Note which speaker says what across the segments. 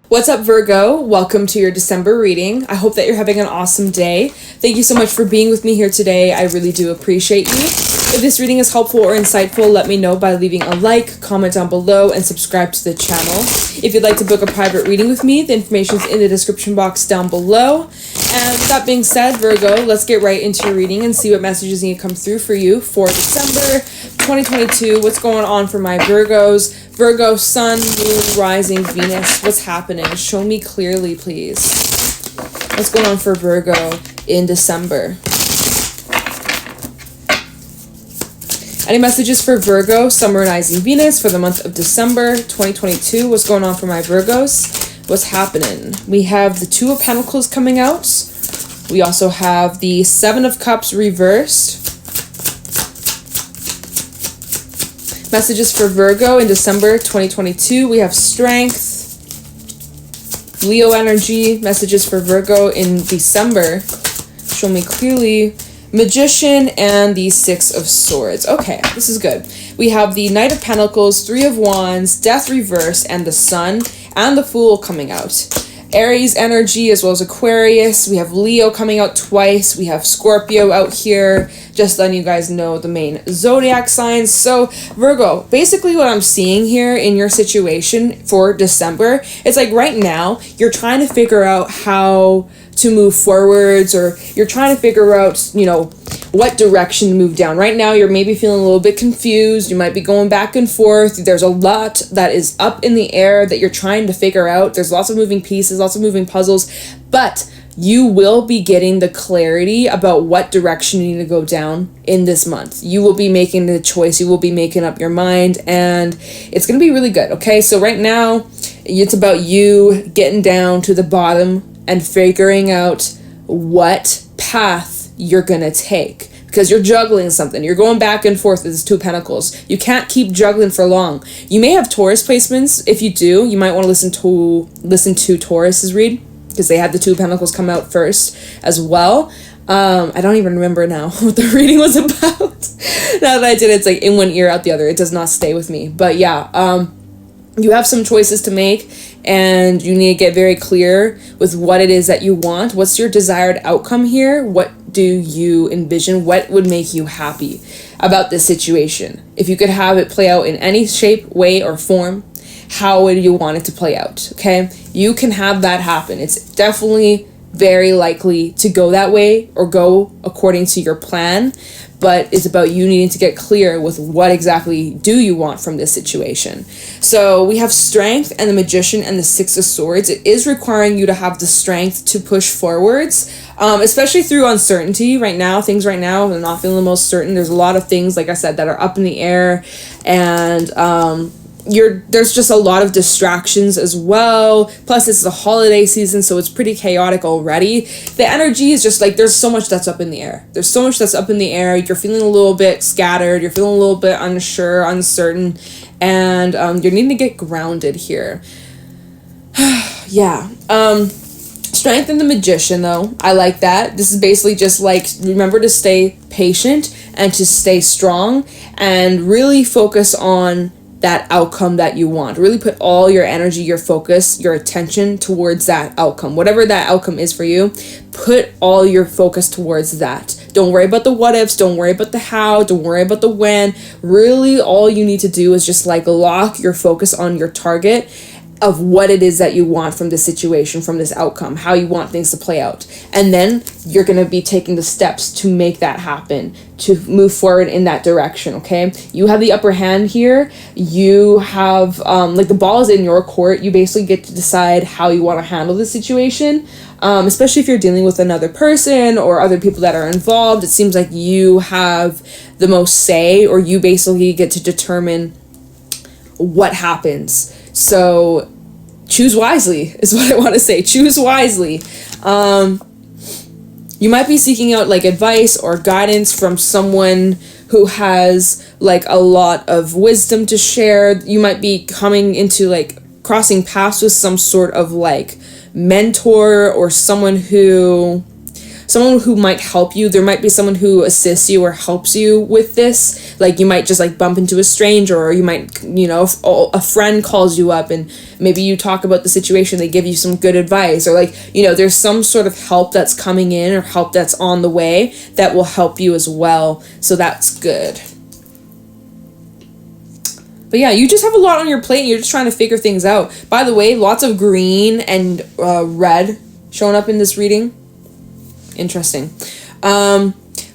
Speaker 1: What's up, Virgo? Welcome to your December reading. I hope that you're having an awesome day. Thank you so much for being with me here today. I really do appreciate you. If this reading is helpful or insightful, let me know by leaving a like, comment down below, and subscribe to the channel. If you'd like to book a private reading with me, the information is in the description box down below. And with that being said, Virgo, let's get right into your reading and see what messages need to come through for you for December 2022. What's going on for my Virgos? Virgo, Sun, Moon, Rising, Venus. What's happening? Show me clearly, please. What's going on for Virgo in December? Any messages for Virgo, Sun, Moon, Rising, Venus for the month of December 2022? What's going on for my Virgos? What's happening? We have the Two of Pentacles coming out. We also have the Seven of Cups reversed. Messages for Virgo in December 2022. We have Strength, Leo energy. Messages for Virgo in December. Show me clearly. Magician and the Six of Swords. Okay, this is good. We have the Knight of Pentacles, Three of Wands, Death reverse, and the Sun, and the Fool coming out. Aries energy as well as Aquarius. We have Leo coming out twice. We have Scorpio out here. Just letting you guys know the main zodiac signs. So Virgo, basically what I'm seeing here in your situation for December, it's like right now you're trying to figure out how to move forwards, or you're trying to figure out, you know, what direction to move down. Right now you're maybe feeling a little bit confused. You might be going back and forth. There's a lot that is up in the air that you're trying to figure out. There's lots of moving pieces, lots of moving puzzles, but you will be getting the clarity about what direction you need to go down in this month. You will be making the choice. You will be making up your mind, and it's going to be really good. Okay. So right now it's about you getting down to the bottom and figuring out what path you're going to take, because you're juggling something. You're going back and forth with these Two of Pentacles. You can't keep juggling for long. You may have Taurus placements. If you do, you might want to listen to Taurus's read, because they had the Two of Pentacles come out first as well. I don't even remember now what the reading was about. Now that I did it, it's like in one ear, out the other. It does not stay with me. But yeah, you have some choices to make, and you need to get very clear with what it is that you want. What's your desired outcome here? What do you envision? What would make you happy about this situation? If you could have it play out in any shape, way, or form, how would you want it to play out? Okay, you can have that happen. It's definitely very likely to go that way or go according to your plan, but it's about you needing to get clear with what exactly do you want from this situation. So we have Strength and the Magician and the Six of Swords. It is requiring you to have the strength to push forwards, especially through uncertainty right now. Things right now are not feeling the most certain. There's a lot of things, like I said, that are up in the air, and there's just a lot of distractions as well. Plus it's the holiday season, so it's pretty chaotic already. The energy is just like, there's so much that's up in the air. There's so much that's up in the air. You're feeling a little bit scattered. You're feeling a little bit unsure, uncertain, and you're needing to get grounded here. Yeah. Strength and the Magician, though, I like that. This is basically just like, remember to stay patient and to stay strong and really focus on that outcome that you want. Really put all your energy, your focus, your attention towards that outcome. Whatever that outcome is for you, put all your focus towards that. Don't worry about the what ifs. Don't worry about the how. Don't worry about the when. Really, all you need to do is just like lock your focus on your target of what it is that you want from this situation, from this outcome, how you want things to play out. And then you're going to be taking the steps to make that happen, to move forward in that direction, okay? You have the upper hand here. You have, like, the ball is in your court. You basically get to decide how you want to handle the situation, especially if you're dealing with another person or other people that are involved. It seems like you have the most say, or you basically get to determine what happens. So choose wisely is what I want to say. Choose wisely. You might be seeking out like advice or guidance from someone who has like a lot of wisdom to share. You might be coming into like crossing paths with some sort of like mentor or someone who someone who might help you. There might be someone who assists you or helps you with this. Like, you might just like bump into a stranger, or you might, you know, if a friend calls you up and maybe you talk about the situation, they give you some good advice, or like, you know, there's some sort of help that's coming in or help that's on the way that will help you as well. So that's good. But yeah, you just have a lot on your plate and you're just trying to figure things out. By the way, lots of green and red showing up in this reading. Interesting.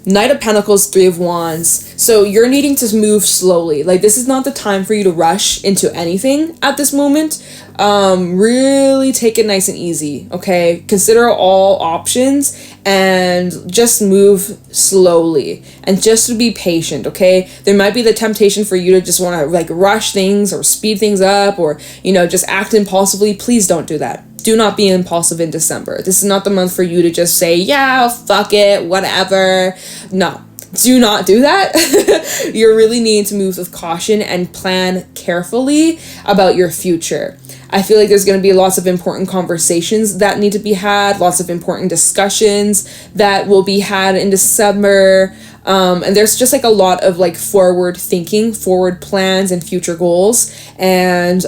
Speaker 1: Knight of Pentacles, Three of Wands. So you're needing to move slowly. Like, this is not the time for you to rush into anything at this moment. Really take it nice and easy, okay? Consider all options and just move slowly and just to be patient, okay? There might be the temptation for you to just want to like rush things or speed things up, or, you know, just act impulsively. Please don't do that. Do not be impulsive in December. This is not the month for you to just say, yeah, fuck it, whatever. No, do not do that. You're really needing to move with caution and plan carefully about your future. I feel like there's going to be lots of important conversations that need to be had, lots of important discussions that will be had in December. And there's just like a lot of like forward thinking, forward plans and future goals, and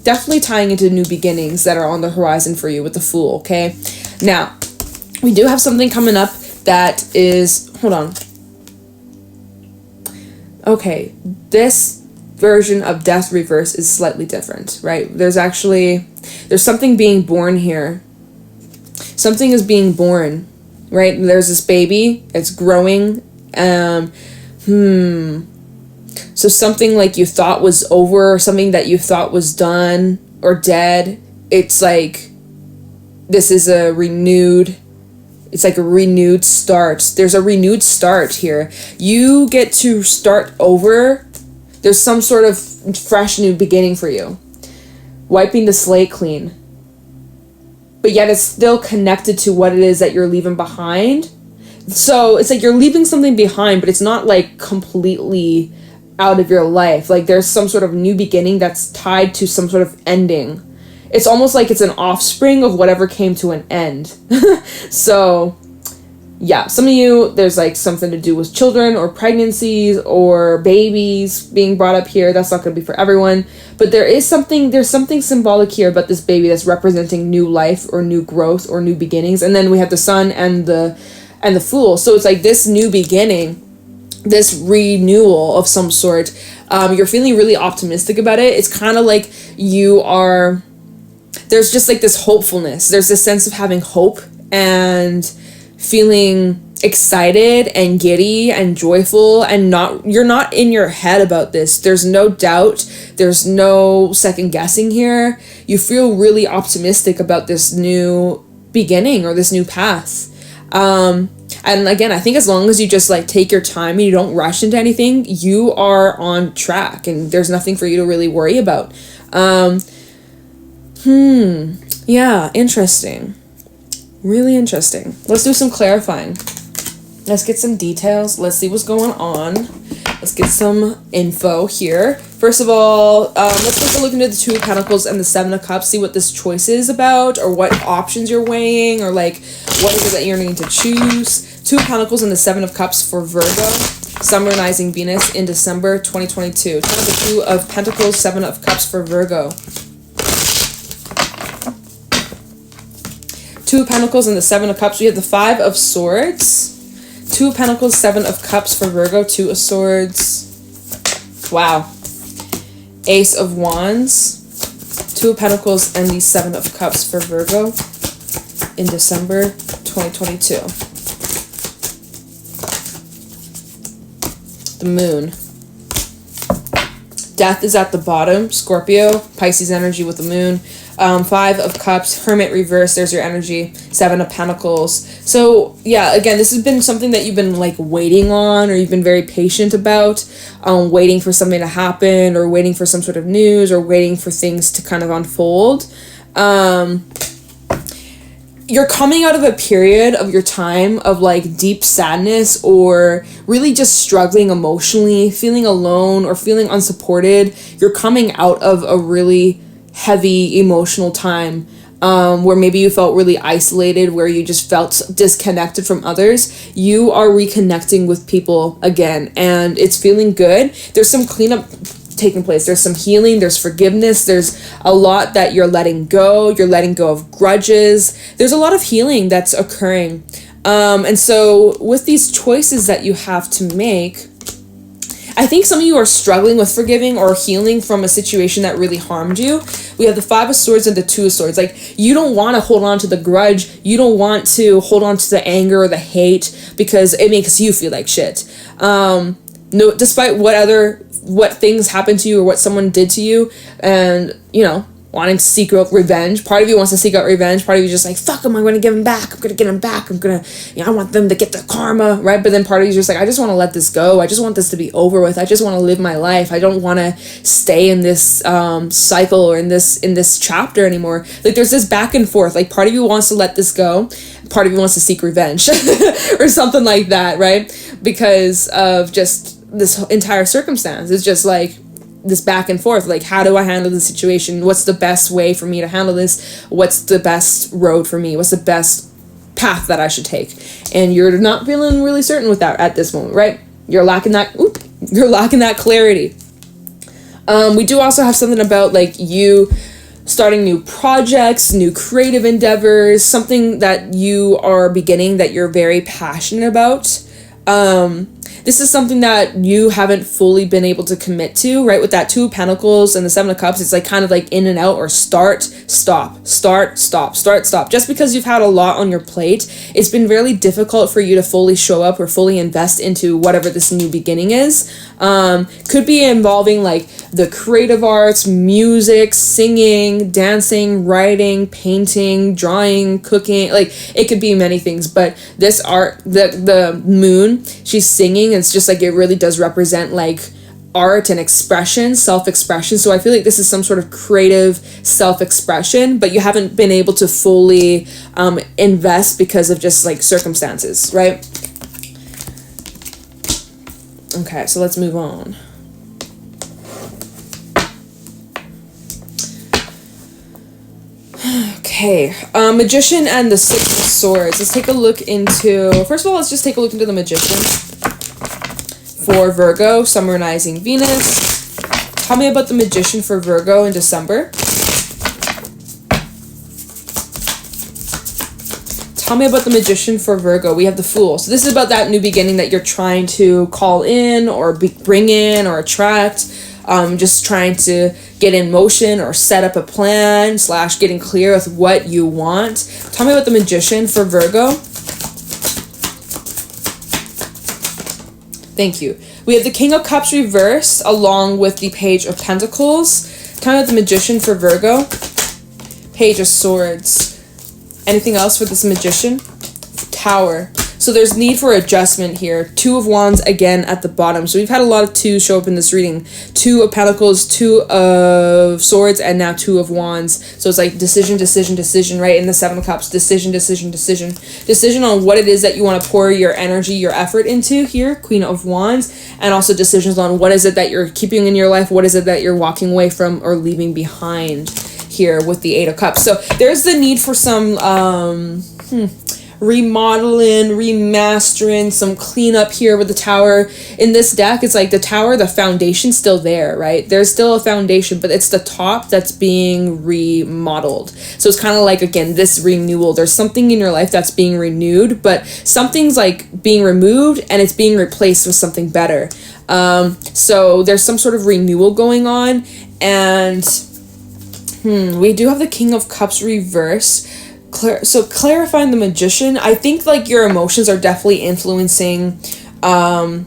Speaker 1: definitely tying into new beginnings that are on the horizon for you with the Fool, okay? Now, we do have something coming up that is, hold on. Okay, this version of Death Reverse is slightly different, right? There's something being born here. Something is being born, right? There's this baby, it's growing. So something like you thought was over, something that you thought was done or dead, it's like this is a renewed start. There's a renewed start here. You get to start over. There's some sort of fresh new beginning for you. Wiping the slate clean. But yet it's still connected to what it is that you're leaving behind. So it's like you're leaving something behind, but it's not like completely out of your life. Like, there's some sort of new beginning that's tied to some sort of ending. It's almost like it's an offspring of whatever came to an end. So yeah, some of you, there's like something to do with children or pregnancies or babies being brought up here. That's not going to be for everyone, but there's something symbolic here about this baby that's representing new life or new growth or new beginnings. And then we have the Sun and the Fool. So it's like this new beginning, this renewal of some sort. You're feeling really optimistic about it. It's kind of like there's just like this hopefulness. There's this sense of having hope and feeling excited and giddy and joyful, and you're not in your head about this. There's no doubt. There's no second guessing here. You feel really optimistic about this new beginning or this new path. And again, I think as long as you just like take your time and you don't rush into anything, you are on track and there's nothing for you to really worry about. Yeah, interesting. Really interesting. Let's do some clarifying. Let's get some details. Let's see what's going on. Let's get some info here. First of all, let's take a look into the Two of Pentacles and the Seven of Cups, see what this choice is about, or what options you're weighing, or like what is it that you're needing to choose. Two of Pentacles and the Seven of Cups for Virgo, Sun rising Venus in December 2022. Tell me the Two of Pentacles, Seven of Cups for Virgo. Two of Pentacles and the Seven of Cups. We have the Five of Swords. Two of Pentacles, Seven of Cups for Virgo. Two of Swords. Wow. Ace of Wands. Two of Pentacles and the Seven of Cups for Virgo in December 2022. The Moon. Death is at the bottom. Scorpio. Pisces energy with the Moon. Five of Cups, Hermit reverse, there's your energy, Seven of Pentacles. So yeah, again, this has been something that you've been like waiting on, or you've been very patient about, waiting for something to happen, or waiting for some sort of news, or waiting for things to kind of unfold. You're coming out of a period of your time of like deep sadness, or really just struggling emotionally, feeling alone or feeling unsupported. You're coming out of a really heavy emotional time, where maybe you felt really isolated, where you just felt disconnected from others, you are reconnecting with people again, and it's feeling good. There's some cleanup taking place. There's some healing, there's forgiveness, there's a lot that you're letting go. You're letting go of grudges. There's a lot of healing that's occurring. And so with these choices that you have to make, I think some of you are struggling with forgiving or healing from a situation that really harmed you. We have the 5 of Swords and the 2 of Swords. Like, you don't want to hold on to the grudge. You don't want to hold on to the anger or the hate because it makes you feel like shit. No, despite what things happened to you or what someone did to you, and, you know, wanting to seek out revenge. Part of you wants to seek out revenge. Part of you is just like, fuck him, I'm going to give him back. I'm going to get him back. I want them to get their karma, right? But then part of you is just like, I just want to let this go. I just want this to be over with. I just want to live my life. I don't want to stay in this cycle or in this chapter anymore. Like, there's this back and forth. Like, part of you wants to let this go. Part of you wants to seek revenge or something like that, right? Because of just this entire circumstance. It's just like this back and forth. Like, how do I handle the situation? What's the best way for me to handle this? What's the best road for me? What's the best path that I should take? And you're not feeling really certain with that at this moment, right? You're lacking that clarity. We do also have something about like you starting new projects, new creative endeavors, something that you are beginning that you're very passionate about. This is something that you haven't fully been able to commit to, right? With that 2 of Pentacles and the 7 of Cups, it's like kind of like in and out, or start, stop, start, stop, start, stop. Just because you've had a lot on your plate, it's been really difficult for you to fully show up or fully invest into whatever this new beginning is. Could be involving like the creative arts, music, singing, dancing, writing, painting, drawing, cooking. Like, it could be many things, but this art, the moon, she's singing. It's just like, it really does represent like art and expression, self-expression. So I feel like this is some sort of creative self-expression, but you haven't been able to fully invest because of just like circumstances, right? Okay, so let's move on. Okay, Magician and the 6 of Swords. Let's take a look into, first of all, let's just take a look into the Magician for Virgo, Sun, Rising, Venus. Tell me about the Magician for Virgo in December. Tell me about the Magician for Virgo. We have the Fool. So this is about that new beginning that you're trying to call in or bring in or attract. Just trying to get in motion or set up a plan / getting clear with what you want. Tell me about the Magician for Virgo. Thank you. We have the King of Cups reversed along with the Page of Pentacles. Tell me about the Magician for Virgo. Page of Swords. Anything else for this Magician? Tower. So there's need for adjustment here. 2 of Wands again at the bottom. So we've had a lot of 2s show up in this reading. 2 of Pentacles, 2 of Swords, and now 2 of Wands. So it's like decision, decision, decision, right? In the 7 of Cups, decision, decision, decision. Decision on what it is that you want to pour your energy, your effort into here, Queen of Wands. And also decisions on what is it that you're keeping in your life, what is it that you're walking away from or leaving behind here with the 8 of Cups. So there's the need for some remodeling, remastering, some cleanup here with the Tower. In this deck, it's like the Tower, the foundation's still there, right? There's still a foundation, but it's the top that's being remodeled. So it's kind of like, again, this renewal. There's something in your life that's being renewed, but something's like being removed and it's being replaced with something better. So there's some sort of renewal going on, and we do have the King of Cups reverse. So clarifying the Magician, I think like your emotions are definitely influencing, like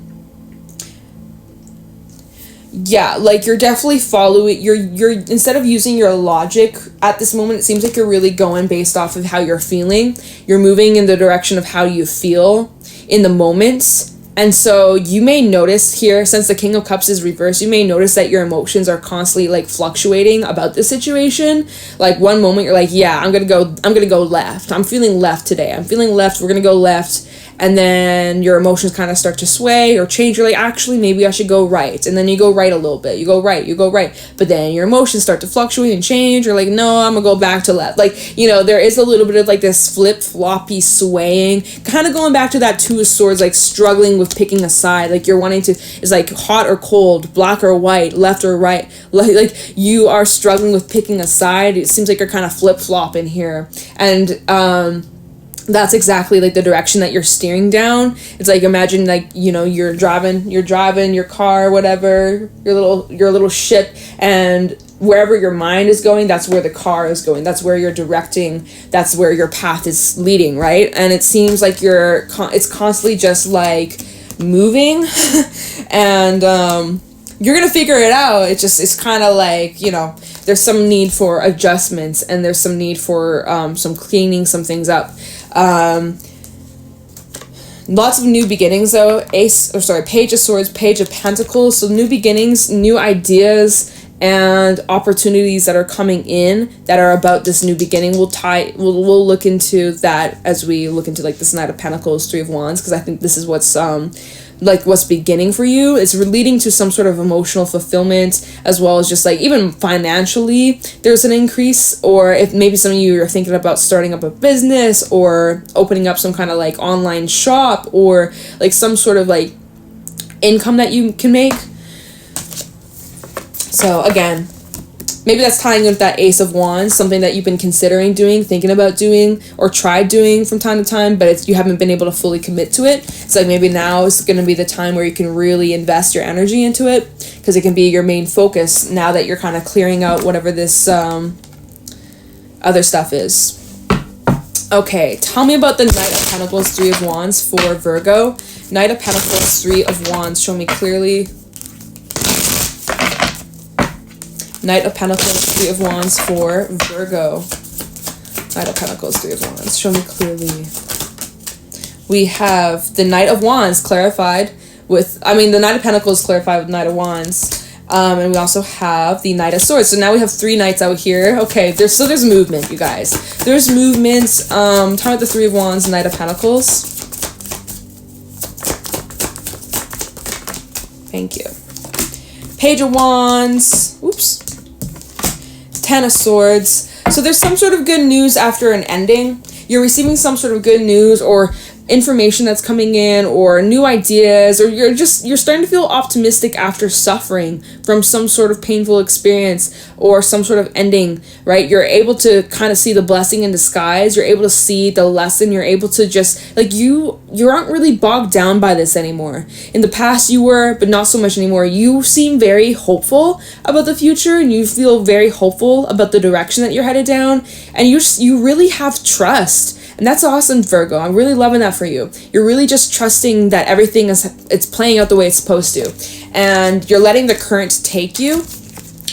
Speaker 1: you're definitely following, you're instead of using your logic at this moment, it seems like you're really going based off of how you're feeling. You're moving in the direction of how you feel in the moment. And so you may notice here, since the King of Cups is reversed, you may notice that your emotions are constantly like fluctuating about the situation. Like one moment you're like, yeah, I'm gonna go left. I'm feeling left today. I'm feeling left. We're gonna go left. and then your emotions kind of start to sway or change. You're like, actually, maybe I should go right. And then you go right a little bit. You go right. But then your emotions start to fluctuate and change. You're like, no, I'm going to go back to left. Like, you know, there is a little bit of like this flip-floppy swaying, kind of going back to that Two of Swords, like struggling with picking a side. Like you're wanting to, it's like hot or cold, black or white, left or right. Like you are struggling with picking a side. It seems like you're kind of flip-flopping here. And, that's exactly like the direction that you're steering down. It's like, imagine like, you know, you're driving your car, whatever, your little ship, and wherever your mind is going, that's where the car is going. That's where you're directing. That's where your path is leading, right? And it seems like it's constantly just like moving and you're gonna figure it out. It's kind of like, you know, there's some need for adjustments and there's some need for some cleaning some things up. Lots of new beginnings though. Page of Swords, Page of Pentacles. So new beginnings, new ideas, and opportunities that are coming in that are about this new beginning. We'll look into that as we look into like this Knight of Pentacles, Three of Wands, because I think this is what's beginning for you. It's leading to some sort of emotional fulfillment, as well as just like even financially there's an increase, or if maybe some of you are thinking about starting up a business or opening up some kind of like online shop or like some sort of like income that you can make. So again, maybe that's tying in with that Ace of Wands, something that you've been considering doing, thinking about doing, or tried doing from time to time, but you haven't been able to fully commit to it. It's like maybe now is going to be the time where you can really invest your energy into it, because it can be your main focus now that you're kind of clearing out whatever this other stuff is. Okay, tell me about the Knight of Pentacles, Three of Wands for Virgo. Knight of Pentacles, Three of Wands. Show me clearly. Knight of Pentacles, Three of Wands for Virgo. Knight of Pentacles, Three of Wands. Show me clearly. We have the Knight of Wands clarified with, the Knight of Pentacles clarified with Knight of Wands. And we also have the Knight of Swords. So now we have three knights out here. Okay, there's movement, you guys. There's movements. Talking about the Three of Wands, Knight of Pentacles. Thank you. Page of Wands. Oops. Ten of Swords. So there's some sort of good news after an ending. You're receiving some sort of good news or information that's coming in, or new ideas, or you're starting to feel optimistic after suffering from some sort of painful experience or some sort of ending, right? You're able to kind of see the blessing in disguise. You're able to see the lesson. You're able to just like you aren't really bogged down by this anymore. In the past you were, but not so much anymore. You seem very hopeful about the future, and you feel very hopeful about the direction that you're headed down, and you really have trust. And that's awesome, Virgo. I'm really loving that for you. You're really just trusting that everything it's playing out the way it's supposed to. And you're letting the current take you.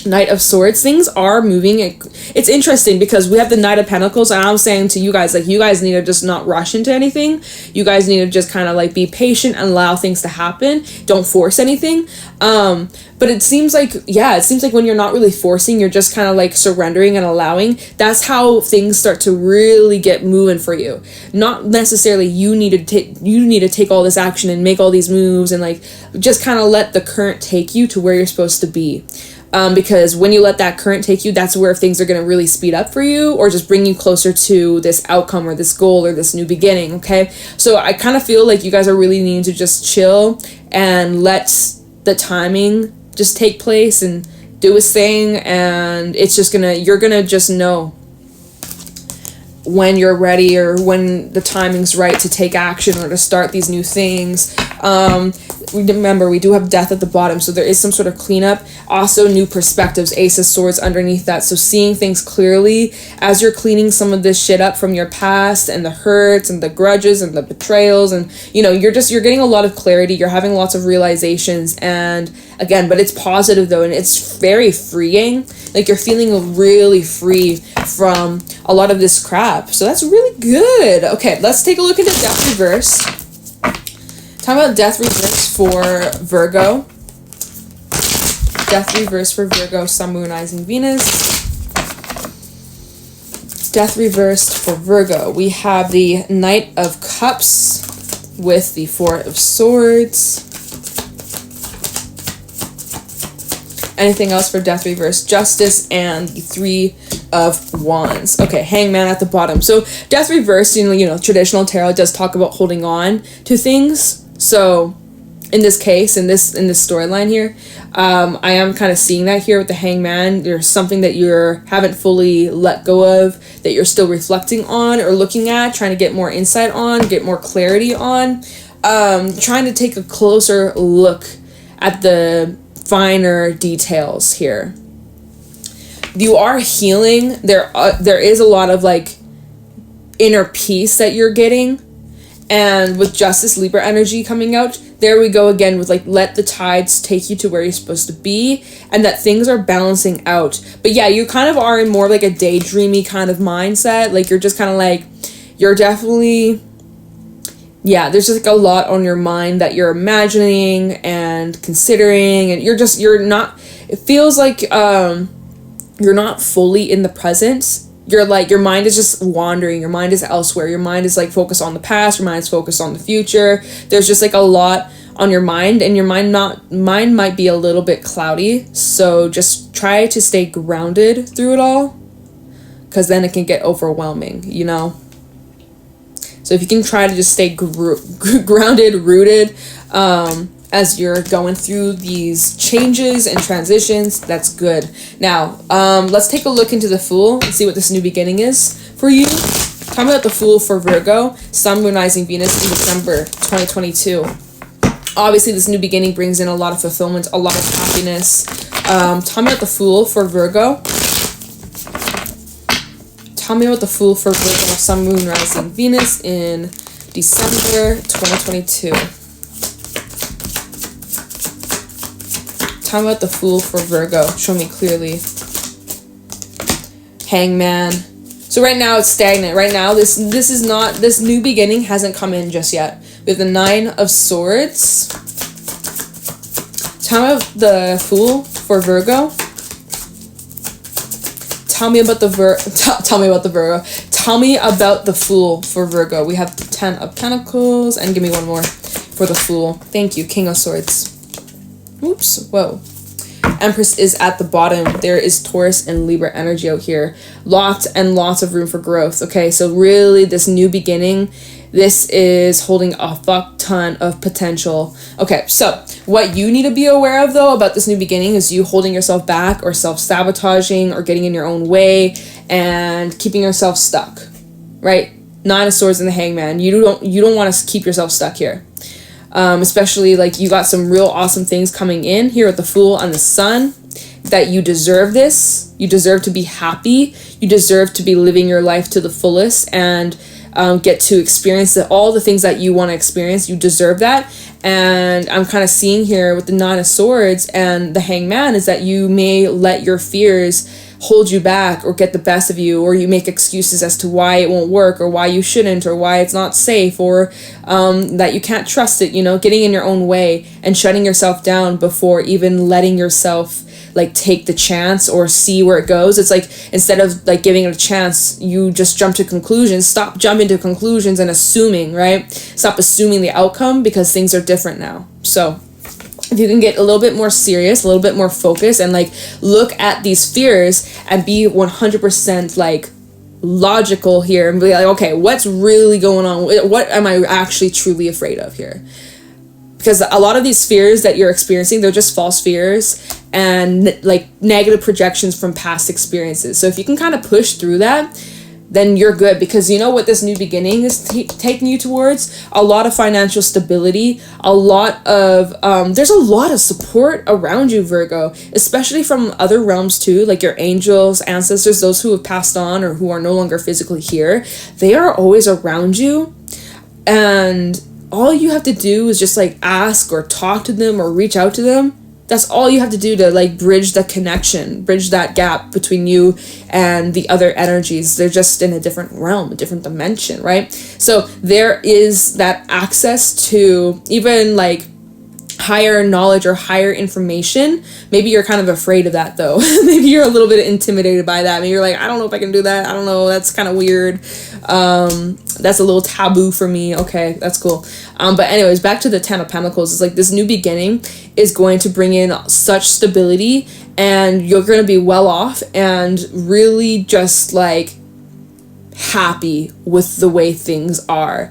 Speaker 1: Knight of Swords. Things are moving. It's interesting because we have the Knight of Pentacles, and I'm saying to you guys, like, you guys need to just not rush into anything. You guys need to just kind of like be patient and allow things to happen. Don't force anything. But it seems like when you're not really forcing, you're just kind of like surrendering and allowing. That's how things start to really get moving for you. Not necessarily you need to take all this action and make all these moves and like just kind of let the current take you to where you're supposed to be. Because when you let that current take you, that's where things are going to really speed up for you, or just bring you closer to this outcome or this goal or this new beginning. Okay, so I kind of feel like you guys are really needing to just chill and let the timing just take place and do its thing, and you're gonna just know when you're ready or when the timing's right to take action or to start these new things. Remember, we do have death at the bottom, so there is some sort of cleanup. Also, new perspectives, Ace of Swords underneath that. So seeing things clearly as you're cleaning some of this shit up from your past and the hurts and the grudges and the betrayals, and you're getting a lot of clarity. You're having lots of realizations, and again, but it's positive though, and it's very freeing. Like you're feeling really free from a lot of this crap. So that's really good. Okay, let's take a look into Death Reverse. Talk about Death Reverse for Virgo. Death Reverse for Virgo, Sun, Moon, Rising, Venus. Death Reversed for Virgo. We have the Knight of Cups. with the Four of Swords. Anything else for Death reverse? Justice and the Three of Wands. Okay, Hangman at the bottom. So Death reverse, traditional tarot does talk about holding on to things. So in this case, in this storyline here, I am kind of seeing that here with the Hangman. There's something that you haven't fully let go of, that you're still reflecting on or looking at, trying to get more insight on, get more clarity on, trying to take a closer look at the finer details here. You are healing. There is a lot of like inner peace that you're getting, and with Justice, Libra energy coming out, there we go again with like, let the tides take you to where you're supposed to be, and that things are balancing out. But yeah, you kind of are in more like a daydreamy kind of mindset. Like you're just kind of like, you're definitely, yeah, there's just like a lot on your mind that you're imagining and considering, and you're not, it feels like you're not fully in the present. You're like, your mind is just wandering, your mind is elsewhere, your mind is like focused on the past, your mind's focused on the future. There's just like a lot on your mind, and your mind might be a little bit cloudy, so just try to stay grounded through it all, because then it can get overwhelming, So if you can try to just stay grounded, rooted, as you're going through these changes and transitions, that's good. Now, let's take a look into the Fool and see what this new beginning is for you. Tell me about the Fool for Virgo, Sun, Moon, Rising, Venus in December 2022. Obviously, this new beginning brings in a lot of fulfillment, a lot of happiness. Tell me about the Fool for Virgo. Tell me about the Fool for Virgo, Sun, Moon, Rising, Venus in December 2022. Tell me about the Fool for Virgo. Show me clearly. Hangman. So right now it's stagnant. Right now this new beginning hasn't come in just yet. We have the Nine of Swords. Tell me about the Fool for Virgo. Tell me about the Virgo. Tell me about the Fool for Virgo. We have the Ten of Pentacles, and give me one more for the Fool. Thank you. King of Swords. Oops. Whoa. Empress is at the bottom. There is Taurus and Libra energy out here. Lots and lots of room for growth. Okay, so really this new beginning, this is holding a fuck ton of potential. Okay, so what you need to be aware of though about this new beginning is you holding yourself back or self-sabotaging or getting in your own way and keeping yourself stuck, right? Nine of Swords and the Hangman. You don't want to keep yourself stuck here. Especially like you got some real awesome things coming in here with the Fool and the Sun, that you deserve this. You deserve to be happy. You deserve to be living your life to the fullest and get to experience all the things that you want to experience. You deserve that. And I'm kind of seeing here with the Nine of Swords and the Hangman is that you may let your fears hold you back or get the best of you, or you make excuses as to why it won't work or why you shouldn't or why it's not safe, or that you can't trust it, getting in your own way and shutting yourself down before even letting yourself like take the chance or see where it goes. It's like instead of like giving it a chance, you just jump to conclusions. Stop jumping to conclusions and assuming, right? Stop assuming the outcome, because things are different now. So if you can get a little bit more serious, a little bit more focused, and like look at these fears and be 100% like logical here and be like, okay, what's really going on? What am I actually truly afraid of here? Because a lot of these fears that you're experiencing, they're just false fears and like negative projections from past experiences. So if you can kind of push through that, then you're good, because you know what this new beginning is taking you towards? A lot of financial stability, a lot of, there's a lot of support around you, Virgo, especially from other realms too, like your angels, ancestors, those who have passed on or who are no longer physically here. They are always around you, and all you have to do is just like ask or talk to them or reach out to them. That's all you have to do to like bridge the connection, bridge that gap between you and the other energies. They're just in a different realm, a different dimension, right? So there is that access to even like higher knowledge or higher information. Maybe you're kind of afraid of that though. Maybe you're a little bit intimidated by that. Maybe you're like, I don't know if I can do that. I don't know. That's kind of weird. That's a little taboo for me. Okay, that's cool. But anyways, back to the Ten of Pentacles. It's like this new beginning is going to bring in such stability, and you're going to be well off and really just like happy with the way things are.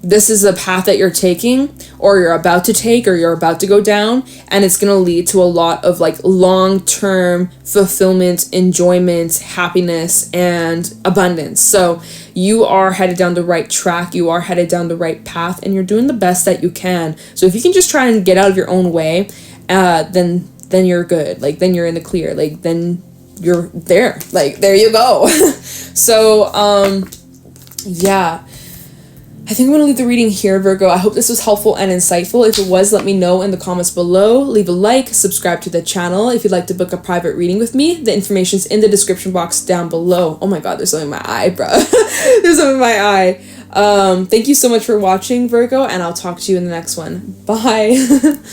Speaker 1: This is a path that you're taking, or you're about to take, or you're about to go down, and it's going to lead to a lot of like long-term fulfillment, enjoyment, happiness, and abundance. So you are headed down the right track, you are headed down the right path, and you're doing the best that you can. So if you can just try and get out of your own way, then you're good. Like, then you're in the clear. Like, then you're there. Like, there you go. So, yeah. I think I'm going to leave the reading here, Virgo. I hope this was helpful and insightful. If it was, let me know in the comments below. Leave a like, subscribe to the channel. If you'd like to book a private reading with me, the information's in the description box down below. Oh my god, there's something in my eye, bro. There's something in my eye. Thank you so much for watching, Virgo, and I'll talk to you in the next one. Bye.